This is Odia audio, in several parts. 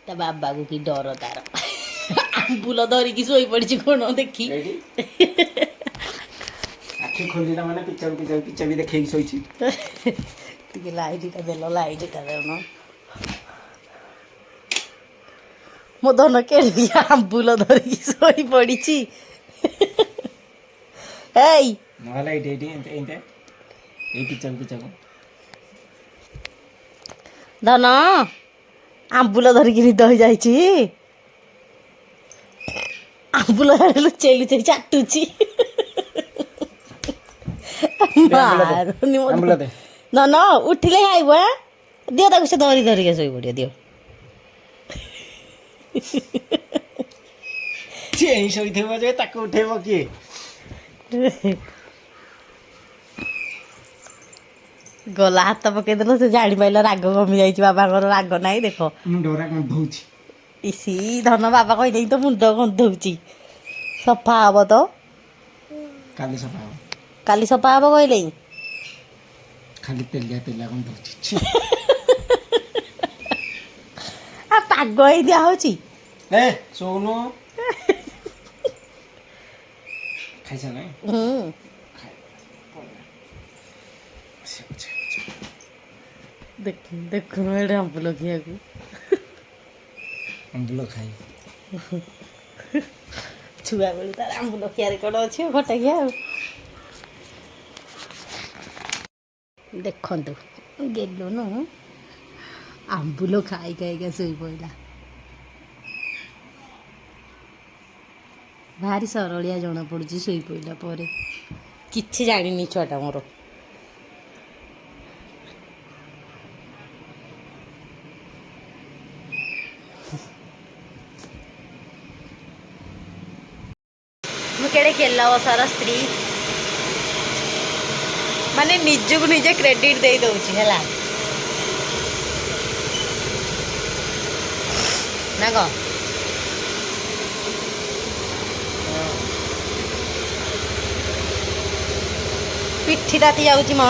ତା ବାବାକୁ କି ଡର ତାର ଆମ୍ବୁଲ ଧରିକି ଶୋଇ ପଡିଛି କଣ ଦେଖି ଆଖି ଖୋଲିଲା ମାନେ ପିଚା ବି ଦେଖେଇକି ଶୋଇଛି। ଟିକେ ଲାଇଟଟା ଦେଲ ଲାଇଟଟା ଦେଉନ ମୋ ଧନ କେଳି ଆମ୍ବୁଲ ଧରିକି ଶୋଇ ପଡିଛି। ଏଇ ନହେଲେ ଏଇ ପିଚାକୁ ଧନ ଆମ୍ବୁଲ ଧରିକି ନିଦ ହେଇଯାଇଛି। ଆମ୍ବୁଲ ଲୁଚେଇ ଲୁଚେଇ ଚାଟୁଛି। ଦେ ମାରୁନି ମୋ ଆମ୍ବୁଲ ଦେ ଧନ ଉଠିଲେ ଖାଇବୁ ଆଁ ଦିଅ ତାକୁ ସେ ଧରିକା ଶୋଇ ପଡିବ ଦିଅ। ଚେଇଁ ଶୋଇଥିବ ଯେ ତାକୁ ଉଠେଇବ କିଏ? ଗଲା ହାତ ପକେଇଦେଲ ସେ ଜାଣିପାରିଲ ରାଗ କମି ଯାଇଛି ବାବାଙ୍କର ରାଗ ନାହିଁ ଦେଖ। ମୁଣ୍ଡରା ଗନ୍ଧଉଛି। ଇସି ଧନ ବାବା କହିଦେଇ ତ ମୁଣ୍ଡ ଗନ୍ଧଉଛି ସଫା ହବ ତ କାଲି ସଫା ହବ। କାଲି ସଫା ହବ କହିଲେ ଖାଲି ତେଲିଆ ଗନ୍ଧଉଛି ଛି। ଆ ପାଗ ହେଇ ଦିଆ ହଉଛି। ଏ ଶୋଉନୁ ଖାଇସାରିଲାଣି? ଦେଖୁନ ଏଇଟା ଆମ୍ବୁଲ ଖିଆକୁ ଆମ୍ବୁଲ ଖାଇ ଛୁଆ ବେଳୁ ତାର ଆମ୍ବୁଲ ଖିଆରେ କଣ ଅଛି ଖଟା ଖିଆ ଆଉ। ଦେଖନ୍ତୁ ଗେଲୁନୁ ଆମ୍ବୁଲ ଖାଇ ଖାଇକା ଶୋଇ ପଇଲା। ଭାରି ସରଳିଆ ଜଣାପଡ଼ୁଛି ଶୋଇ ପଇଲା ପରେ କିଛି ଜାଣିନି ଛୁଆଟା ମୋର। ମୁଁ କେଡ଼େ ଗେଲ ବସର ସ୍ତ୍ରୀ ମାନେ ନିଜକୁ ନିଜେ କ୍ରେଡିଟ୍ ଦେଇ ଦଉଛି ହେଲା ନା କଣ? ପିଠି ତାତି ଯାଉଛି ମ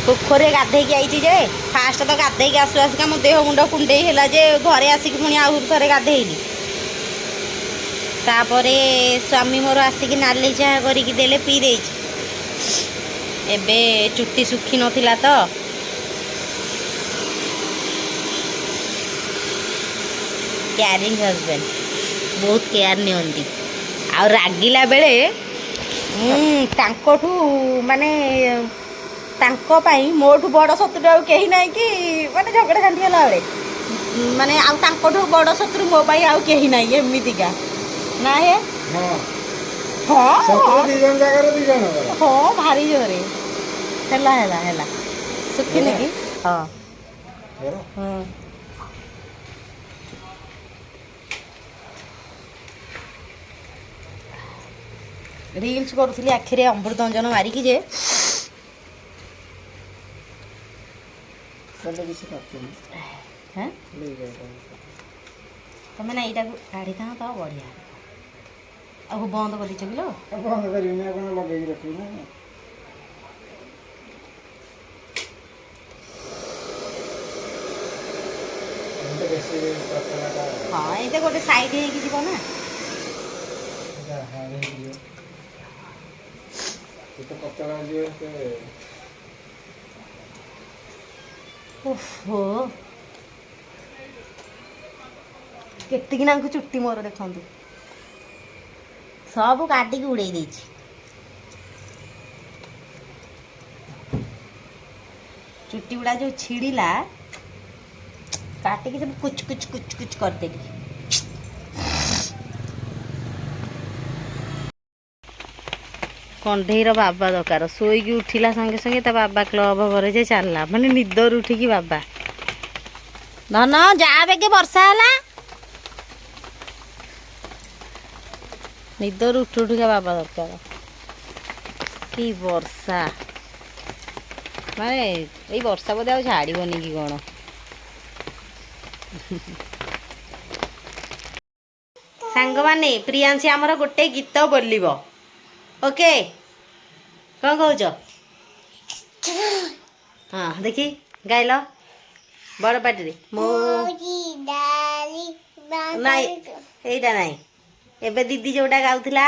ପୋଖରୀରେ ଗାଧେଇକି ଆଇଛି ଯେ ଫାଷ୍ଟ ତ ଗାଧେଇକି ଆସୁ ଆସିକା ମୋ ଦେହ ମୁଣ୍ଡ କୁଣ୍ଡେଇ ହେଲା ଯେ ଘରେ ଆସିକି ପୁଣି ଆହୁରି ଥରେ ଗାଧେଇଲି। ତାପରେ ସ୍ୱାମୀ ମୋର ଆସିକି ନାଲି ଚାହା କରିକି ଦେଲେ ପିଇ ଦେଇଛି। ଏବେ ଚୁଟି ଶୁଖି ନଥିଲା ତ କେୟାରିଂ ହଜବେଣ୍ଡ ବହୁତ କେୟାର ନିଅନ୍ତି ଆଉ ରାଗିଲା ବେଳେ ତାଙ୍କଠୁ ମାନେ ତାଙ୍କ ପାଇଁ ମୋଠୁ ବଡ଼ ଶତ୍ରୁ ଆଉ କେହି ନାହିଁ କି ମାନେ ଝଗଡ଼ା ଝାଣ୍ଟି ହେଲା ବେଳେ ମାନେ ଆଉ ତାଙ୍କଠୁ ବଡ଼ ଶତ୍ରୁ ମୋ ପାଇଁ ଆଉ କେହି ନାହିଁ ଏମିତିକା ନା ହେ ହଁ ଭାରି ଜୋରେ ହେଲା ଶୁଖିନି କି ହଁ ରିଲ୍ସ କରୁଥିଲି ଆଖିରେ ଅମୃତାଞ୍ଜନ ମାରିକି ଯେ ତମେ ନା ଏଇଟାକୁ କାଢ଼ିଥାଅ ତ ବଢ଼ିଆ ଆଉ ବନ୍ଦ କରିଛ କିଲୋ ବନ୍ଦ କରିବିନି ଆପଣ ଲଗେଇକି ରଖିବି ନା। ହଁ ଏଇଟା ଗୋଟେ ସାଇଡ୍ ହେଇକି ଯିବ ନା। ଓହୋ କେତିକି ନାଙ୍କୁ ଚୁଟି ମୋର ଦେଖନ୍ତୁ ସବୁ କାଟିକି ଉଡ଼େଇ ଦେଇଛି। ଚୁଟି ଗୁଡ଼ା ଯୋଉ ଛିଡ଼ିଲା କାଟିକି ସବୁ କୁଚ କରିଦେଲି। କଣ୍ଢେଇର ବାବା ଦରକାର ଶୋଇକି ଉଠିଲା ସାଙ୍ଗେ ସାଙ୍ଗେ ତା ବାବା କ୍ଲବ ଘରେ ଯେ ଚାଲିଲା ମାନେ ନିଦରୁ ଉଠିକି ବାବା ଧନ ଯା ବେଗେ ବର୍ଷା ହେଲା ନିଦରୁ ଉଠିକା ବାବା ଦରକାର। କି ବର୍ଷା ମାନେ ଏଇ ବର୍ଷା ବୋଧେ ଆଉ ଛାଡ଼ିବନି କି କଣ। ସାଙ୍ଗମାନେ ପ୍ରିୟାଂଶୀ ଆମର ଗୋଟେ ଗୀତ ବୋଲିବ ଓକେ କ'ଣ କହୁଛ? ହଁ ଦେଖି ଗାଇଲ ବଡ଼ ପାଟିରେ ମୋ ନାଇଁ ଏଇଟା ନାଇଁ ଏବେ ଦିଦି ଯୋଉଟା ଗାଉଥିଲା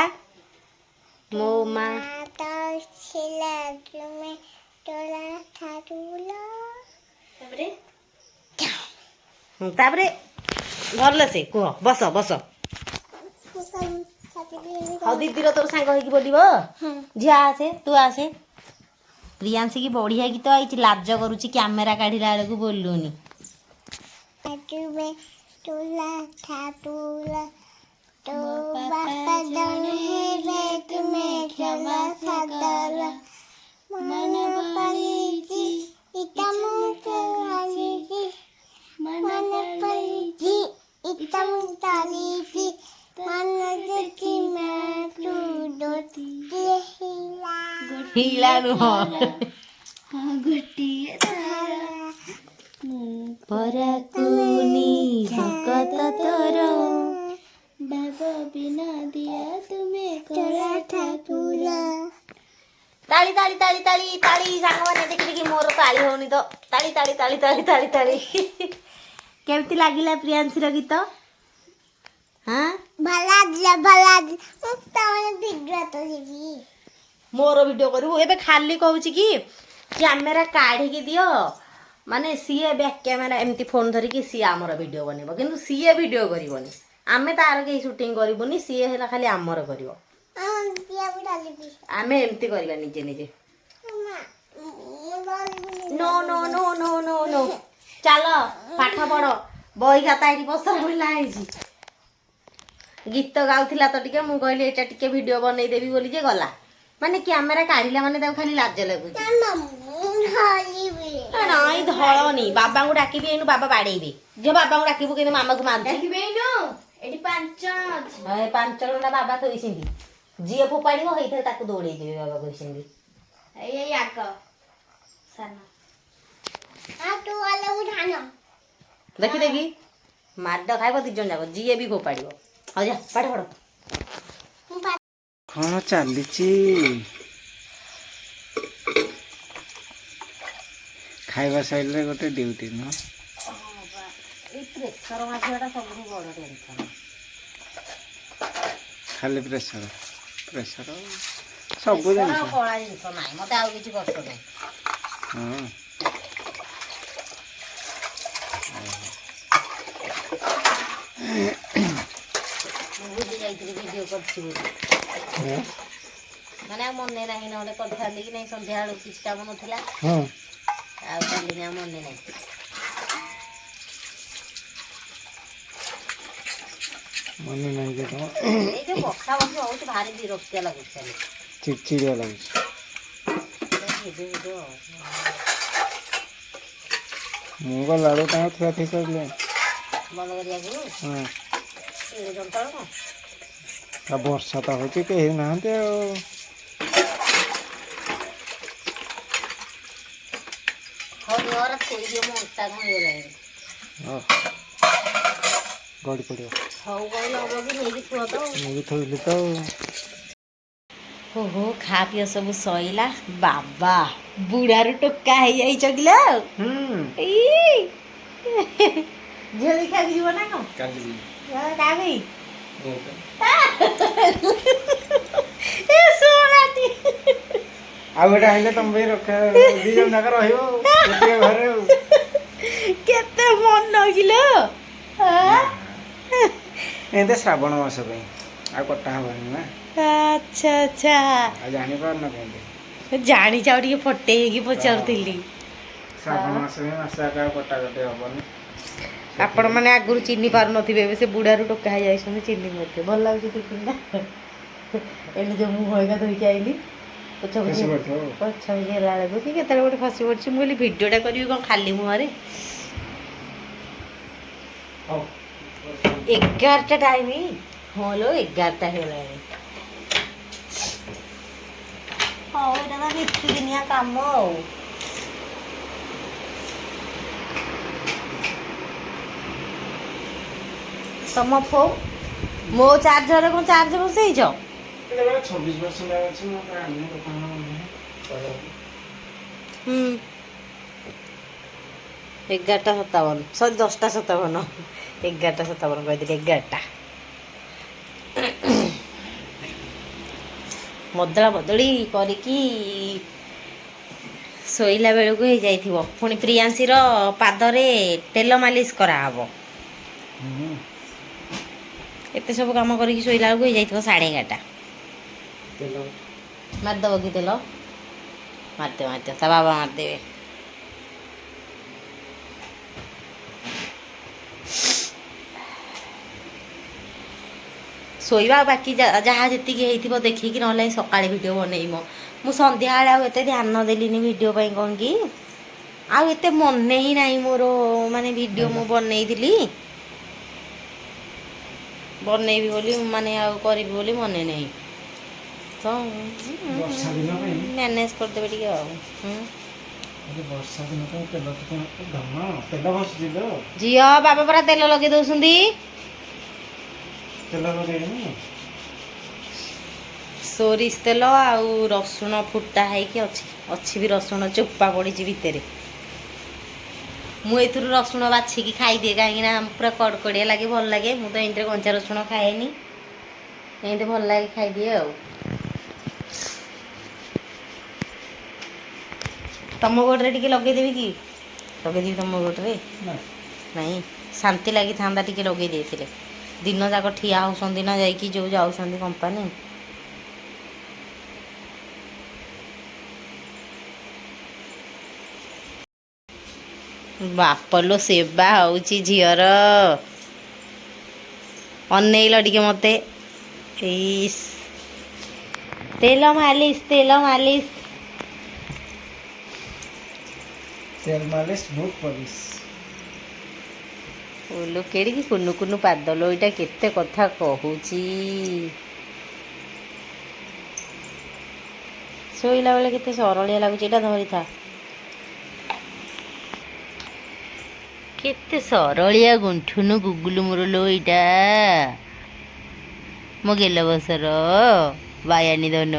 ମୋ ମା ତାପରେ ଭଲ ସେ କୁହ ବସ ବସ ଆଉ ଦିଦିର ତୋର ସାଙ୍ଗ ହେଇକି ବୋଲିବ ଝିଅ ଆସେ ତୁ ଆସେ ପ୍ରିୟାଂଶୀ କି ବଢିଆ ଗୀତ ଆଇଛି ଲାଜ କରୁଛି କ୍ୟାମେରା କାଢିଲା ବେଳକୁ ବୋଲୁନି तो बापा जने हेले तुमे क्षमा सादर मन परीची इतमु तारीची मन परीची इतमु तारीची मन देखी मैं तू दोती हिला नुह गोटिए तारा परकुनी भकत तोर बाबा बिना दिया तुम्हें कला ठाकुर ताली ताली ताली ताली ताली साଙ୍ଗମାନେ ଦେଖି ଦେଖି ମୋର ତାଳି ହଉନି ତ ତାଳି ତାଳି ତାଳି ତାଳି ତାଳି ତାଳି କେମିତି ଲାଗିଲା ପ୍ରିୟାଂଶୀର ଗୀତ ହଁ भला तमने भिडियो तो जीवी ମୋର ଭିଡ଼ିଓ କରିବୁ ଏବେ ଖାଲି କହୁଛି କି କ୍ୟାମେରା କାଢିକି ଦିଅ ମାନେ ସିଏ ବ୍ୟାକ୍ କ୍ୟାମେରା ଏମିତି ଫୋନ୍ ଧରିକି ସିଏ ଆମର ଭିଡ଼ିଓ ବନେଇବ କିନ୍ତୁ ସିଏ ଭିଡ଼ିଓ କରିବନି ଆମେ ତାର କେହି ସୁଟିଂ କରିବୁନି ସିଏ ହେଲା ଖାଲି ଆମର କରିବ ଆମେ ଏମିତି କରିବା ନିଜେ ନିଜେ no no no no no no ଚାଲ ପାଠ ପଢ ବହି ଖାତା ଏଠି ବସା ମିଳା ହେଇଛି ଗୀତ ଗାଉଥିଲା ତ ଟିକେ ମୁଁ କହିଲି ଏଇଟା ଟିକେ ଭିଡ଼ିଓ ବନେଇଦେବି ବୋଲି ଯେ ଗଲା ମାନେ କ୍ୟାମେରା କାଢିଲା ମାନେ ତାକୁ ଖାଲି ଲାଜ ଲାଗୁଛି ନାଇଁ ଧଳନି ବାବାଙ୍କୁ ଡାକିବି ଏଇନୁ ବାବା ବାଡେଇବେ ଝିଅ ବାବାଙ୍କୁ ଡାକିବୁ କିନ୍ତୁ ମାମାକୁ ମାରୁଛି ଏଠି 5 ଜଣ ଅଛି 5 ଜଣ ବାବା ଥୋଇଛନ୍ତି ଯିଏ ଫୋପାଡ଼ିବ ହେଇଥିରେ ତାକୁ ଦୌଡେଇ ଦେବେ ବାବା କହିଛନ୍ତି ଏଇ ଆଗ ସାନ ତୁ वाला उठाना ଦେଖି ଦେଖି ମାଡ ଖାଇବ 2 ଜଣ ଯାକ ଯିଏ ବି ଫୋପାଡ଼ିବ ହଉ ଯା ପାଠ ପଢ କ'ଣ ଚାଲିଛି ଖାଇବା ସାଇଡରେ ଗୋଟେ ଡ୍ୟୁଟି ନୁହଁ ଏଇ ପ୍ରେସର ମାଠିବାଟା ସବୁଠୁ ବଡ଼ ଟେନସନ୍ ଖାଲି ପ୍ରେସର ସବୁ ଜିନିଷ କଳା ଜିନିଷ ନାହିଁ ମତେ ଆଉ କିଛି କଷ୍ଟ ନାହିଁ ହଁ ମୁଁ ବୁଝି ଯାଇଥିଲି ଭିଡ଼ିଓ କରିଛି ବୋଲି ମାନେ ଆଉ ମନେ ନାହିଁ ନହେଲେ କରିଥାନ୍ତି କି ନାହିଁ ସନ୍ଧ୍ୟା ବେଳକୁ କିଛି କାମ ନଥିଲା ହଁ ଆଉ କାଲି ଆଉ ମନେ ନାହିଁ ମନେ ନାହିଁ ଯେ କ'ଣ ଏଇ ଯୋଉ ବର୍ଷା ବର୍ଷି ହଉଛି ଭାରି ବିରକ୍ତିଆ ଲାଗୁଛି ଖାଲି ଚିଡ଼ଚିଡ଼ିଆ ଲାଗୁଛି ଭିଡ଼ିଓ ମୁଁ ଗଲାବେଳକୁ ତାଙ୍କ ଥୁଆ ଥୁଇ କରିଲେ ବନ୍ଦ କରିବାକୁ ହଁ ଏଡ଼େ ଯନ୍ତ୍ରଣ କଣ ଆଉ ବର୍ଷା ତ ହେଉଛି କେହି ନାହାନ୍ତି ଆଉ ହଉ ଘର ଶୋଇଦିଅ ମୋ ଅଣ୍ଟା କ'ଣ ହେଇଗଲାଣି ହଉ ଗଡ଼ି ପଡ଼ିବ ହଉ କହିଲେ ହବ କି ନେଇକି ଥୁଅ ତ ମୁଁ ବି ଥୋଇଲି ତ ଓହୋ ଖା ପିଅ ସବୁ ସଇଲା ବାବା ବୁଢ଼ାରୁ ଟୋକା ହେଇଯାଇଛ କିଲୋ ଏଇ ଝିଅ ଦେଖିବାକୁ ଯିବ ନା କ'ଣ କାଲି କାବି ଏ ଶୁଣାଟି ଆଉ ଏଇଟା ହେଲେ ତମ ପାଇଁ ରଖା 2 ଜଣ ଯାକ ରହିବ ଗୋଟିଏ ଘରେ ଆଉ କେତେ ମନ କିଲୋ ଏମିତି ଶ୍ରାବଣ ମାସ ପାଇଁ ଆଉ କଟା ହବନି ନା ଆଚ୍ଛା ଆଚ୍ଛା ଆଉ ଜାଣିପାରୁନ କେମିତି ଜାଣିଛ ଆଉ ଟିକେ ଫଟେଇ ହେଇକି ପଚାରୁଥିଲି ଶ୍ରାବଣ ମାସ ପାଇଁ ମାସ ଆଗ ଆଉ କଟାକଟି ହବନି ଆପଣ ମାନେ ଆଗରୁ ଚିହ୍ନି ପାରୁନଥିବେ ଏବେ ସେ ବୁଢ଼ାରୁ ଟୋକା ହେଇଯାଇଛନ୍ତି ଚିହ୍ନି ନଥିବେ ଭଲ ଲାଗୁଛି ଟିଫିନଟା ଏଠି ଯୋଉ ମୁଁ ଭୟକା ଧୋଇକି ଆଇଲି ପଛ ଖସି ପଡ଼ିଥିବ ଆଉ। ହେଲା ବେଳକୁ କି କେତେବେଳେ ଗୋଟେ ଖସି ପଡ଼ିଛି ମୁଁ କହିଲି ଭିଡ଼ିଓଟା କରିବି କ'ଣ ଖାଲି ମୁହଁରେ ହଉ 11ଟା ଟାଇମ୍ ହଁ ଲୋ 11ଟା ହେଇଗଲାଣି ହଉ ଏଇଟା ତ ନିତିଦିନିଆ କାମ ଆଉ ତମ ଫୋନ୍ ମୋ ଚାର୍ଜରରେ କ'ଣ ଚାର୍ଜ ବସେଇଛ 26% ଅଛି ମୁଁ ଆଣିନି ଦୋକାନ 11ଟା 57 ସରି 10ଟା 57 11ଟା 57 କହିଥିଲି 11ଟା ବଦଳା ବଦଳି କରିକି ଶୋଇଲା ବେଳକୁ ହେଇଯାଇଥିବ। ପୁଣି ପ୍ରିୟାଂଶୀର ପାଦରେ ତେଲ ମାଲିସ କରାହବ। ଏତେ ସବୁ କାମ କରିକି ଶୋଇଲା ବେଳକୁ ହେଇଯାଇଥିବ 11:30। ତେଲ ମାରିଦେବ କି ତେଲ? ମାରିଦିଅ ତା ବାବା ମାରିଦେବେ। ଶୋଇବା ଆଉ ବାକି ଯାହା ଯେତିକି ହେଇଥିବ ଦେଖିକି, ନହେଲେ ସକାଳେ ଭିଡ଼ିଓ ବନେଇବ। ମୁଁ ସନ୍ଧ୍ୟାବେଳେ ଆଉ ଏତେ ଧ୍ୟାନ ଦେଲିନି ଭିଡ଼ିଓ ପାଇଁ, କ'ଣ କି ଆଉ ଏତେ ମନେ ହିଁ ନାହିଁ ମୋର, ମାନେ ଭିଡ଼ିଓ ମୁଁ ବନେଇଥିଲି ବନେଇବି ବୋଲି, ମାନେ ଆଉ କରିବି ବୋଲି ମନେ ନାହିଁ ତ ବର୍ଷା ଦିନ ପାଇଁ ମ୍ୟାନେଜ କରିଦେବେ ଟିକେ ଆଉ। ବର୍ଷା ଦିନ ପାଇଁ ତେଲ ତେଲ ବସୁଛି ତ, ଝିଅ ବାବା ପରା ତେଲ ଲଗେଇ ଦଉଛନ୍ତି। ତେଲ ଲଗେଇନି। ସୋରିଷ ତେଲ ଆଉ ରସୁଣ ଫୁଟା ହେଇକି ଅଛି ବି ରସୁଣ ଚୋପା ପଡ଼ିଛି ଭିତରେ। ମୁଁ ଏଥିରୁ ରସୁଣ ବାଛିକି ଖାଇଦିଏ, କାହିଁକିନା ପୁରା କଡ଼କଡ଼ିଆ ଲାଗେ, ଭଲ ଲାଗେ। ମୁଁ ତ ଏମିତିରେ କଞ୍ଚା ରସୁଣ ଖାଏନି, ଏମିତି ଭଲ ଲାଗେ ଖାଇଦିଏ ଆଉ। ତମ ଗୋଡ଼ରେ ଟିକେ ଲଗେଇଦେବି କି? ଲଗେଇଦେବି ତମ ଗୋଡ଼ରେ? ନାଇଁ, ଶାନ୍ତି ଲାଗିଥାନ୍ତା ଟିକେ ଲଗେଇ ଦେଇଥିଲେ। ଦିନ ଯାକ ଠିଆ ହେଉଛନ୍ତି ନା ଯାଇକି ଯେଉଁ ଯାଉଛନ୍ତି କମ୍ପାନୀ। ବାପଲୋ ସେବା ହଉଛି ଝିଅର। ଅନେଇଲ ଟିକେ ମତେ। ଇସ୍, ତେଲ ମାଲିସ ତେଲ ମାଲିସ ବହୁତ ପଲିସ। ଓଲୋ କେଡ଼ିକି କୁନୁ କୁନୁ ପାଦଲୋ, ଏଇଟା କେତେ କଥା କହୁଛି। ଶୋଇଲା ବେଳେ କେତେ ସରଳିଆ ଲାଗୁଛି। ଏଇଟା ଧରିଥା, କେତେ ସରଳିଆ ଗୁଣ୍ଠୁନୁ ଗୁଗୁଲୁ ମୁରୁଲୋ ଏଇଟା। ମୋ ଗେଲ ବସର ବାୟାଣୀ ଧନ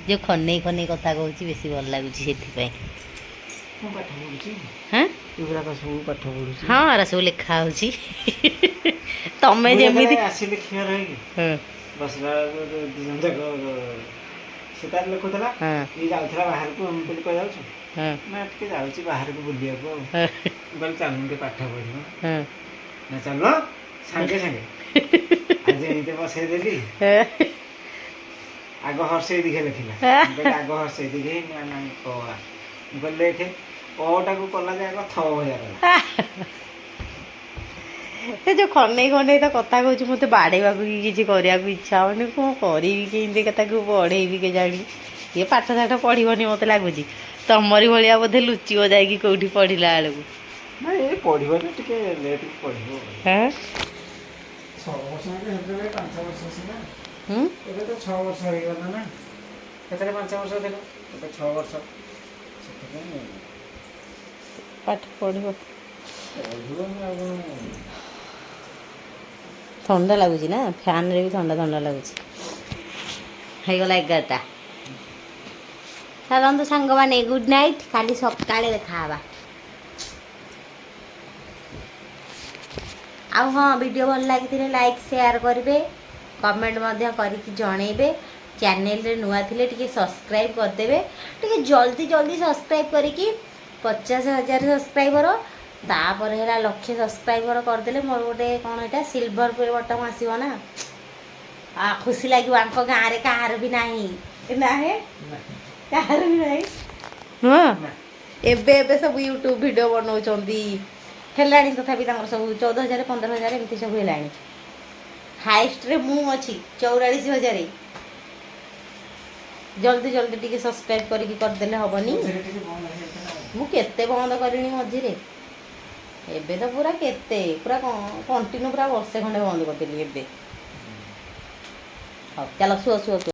ଯେଉଁ ଖନେଇ କଥା କହୁଛି, ବେଶୀ ଭଲ ଲାଗୁଛି ସେଥିପାଇଁ। ମୁଁ ପାଠ ପଢୁଛି। ହାଁ, ଏଗୁଡ଼ାକ ସବୁ ପାଠ ପଢୁଛି। ହଁ, ଏରା ସବୁ ଲେଖା ହଉଛି। ତମେ ଯେମିତି ଆସି ଲେଖିବାର ହେଇକି ବସିଲା ବେଳକୁ ଦି ଜଣ ଯାକ ସେ ତାର ଲେଖୁଥିଲା, ଇଏ ଯାଉଥିଲା ବାହାରକୁ। ମୁଁ କହିଲି କୁଆଡ଼େ ଯାଉଛୁ? ନା ଟିକେ ଯାଉଛି ବାହାରକୁ ବୁଲିବାକୁ ଆଉ। ମୁଁ କହିଲି ଚାଲୁନୁ ଟିକେ ପାଠ ପଢ଼ିବ। ନା ଚାଲ ସାଙ୍ଗେ ସାଙ୍ଗେ ଆଜି ଏମିତି ବସେଇଦେଲି। ଆଗ ହର୍ଷେଇ ଦିଘେ ଲେଖିଲା। ମୁଁ କହିଲି ଆଗ ହର୍ଷେଇ ଦିଘେ, ନାଇଁ କ ଆ। ମୁଁ କହିଲି ଲେଖେ, କଟାକୁ କଲା ଯେ ଆଗ ଥ ଭଳିଆ କଲା। ସେ ଯେଉଁ ଖନେଇ ତ କଥା କହୁଛି, ମୋତେ ବାଡ଼େଇବାକୁ କି କିଛି କରିବାକୁ ଇଚ୍ଛା ହେଉନି। କ'ଣ କରିବି କେମିତି ତାକୁ ପଢ଼େଇବି କେଜାଣି? ଇଏ ପାଠ ସାଠ ପଢ଼ିବନି ମୋତେ ଲାଗୁଛି। ତମରି ଭଳିଆ ବୋଧେ ଲୁଚିବ ଯାଇକି କେଉଁଠି ପଢ଼ିଲା ବେଳକୁ। ନାଇଁ, ଏଇ ପଢ଼ିବନି, ଟିକେ ଲେଟ୍ ପଢ଼ିବ। 6 ବର୍ଷ ହେଲେ 5 ବର୍ଷ ସିନା। ଏବେ ତ 6 ବର୍ଷ ହେଇଗଲା ନା। କେତେବେଳେ 5 ବର୍ଷ ଥିଲା, ଏବେ 6 ବର୍ଷ। ସେଥିପାଇଁ ପାଠ ପଢ଼ିବ। ପଢ଼ିବନି ଆଉ କ'ଣ? ଥଣ୍ଡା ଲାଗୁଛି ନା, ଫ୍ୟାନ୍ରେ ବି ଥଣ୍ଡା ଲାଗୁଛି। ହେଇଗଲା 11ଟା। ଚାଲନ୍ତୁ ସାଙ୍ଗମାନେ, ଗୁଡ୍ ନାଇଟ୍। କାଲି ସକାଳେ ଦେଖାହେବା। ଆଉ ହଁ, ଭିଡ଼ିଓ ଭଲ ଲାଗିଥିଲେ ଲାଇକ୍ ସେୟାର କରିବେ, କମେଣ୍ଟ ମଧ୍ୟ କରିକି ଜଣେଇବେ। ଚ୍ୟାନେଲରେ ନୂଆ ଥିଲେ ଟିକେ ସବସ୍କ୍ରାଇବ୍ କରିଦେବେ। ଟିକେ ଜଲ୍ଦି ସବସ୍କ୍ରାଇବ୍ କରିକି 50,000 ସବସ୍କ୍ରାଇବର, ତାପରେ ହେଲା 1,00,000 ସବସ୍କ୍ରାଇବର କରିଦେଲେ ମୋର ଗୋଟେ କ'ଣ ଏଇଟା ସିଲଭର ପ୍ଲେ ବଟନ୍ ଆସିବ ନା, ଖୁସି ଲାଗିବ। ଆଙ୍କ ଗାଁରେ କାହାର ବି ନାହିଁ, ନାହିଁ କାହାର ବି ନାହିଁ ନୁହଁ। ଏବେ ସବୁ ୟୁଟ୍ୟୁବ ଭିଡ଼ିଓ ବନାଉଛନ୍ତି, ହେଲାଣି ତଥାପି ତାଙ୍କର ସବୁ 14,000 15,000 ଏମିତି ସବୁ ହେଲାଣି। ହାଇଷ୍ଟରେ ମୁଁ ଅଛି 44,000। ଜଲ୍ଦି ଟିକେ ସବସ୍କ୍ରାଇବ୍ କରିକି କରିଦେଲେ ହେବନି? ମୁଁ କେତେ ବନ୍ଦ କରିନି ମଝିରେ, ଏବେ ତ ପୁରା କଣ୍ଟିନ୍ୟୁ ପୁରା ବର୍ଷେ ଖଣ୍ଡେ ବନ୍ଦ କରିଦେଲି ଏବେ। ହଉ ଚାଲ, ଶୁଅ।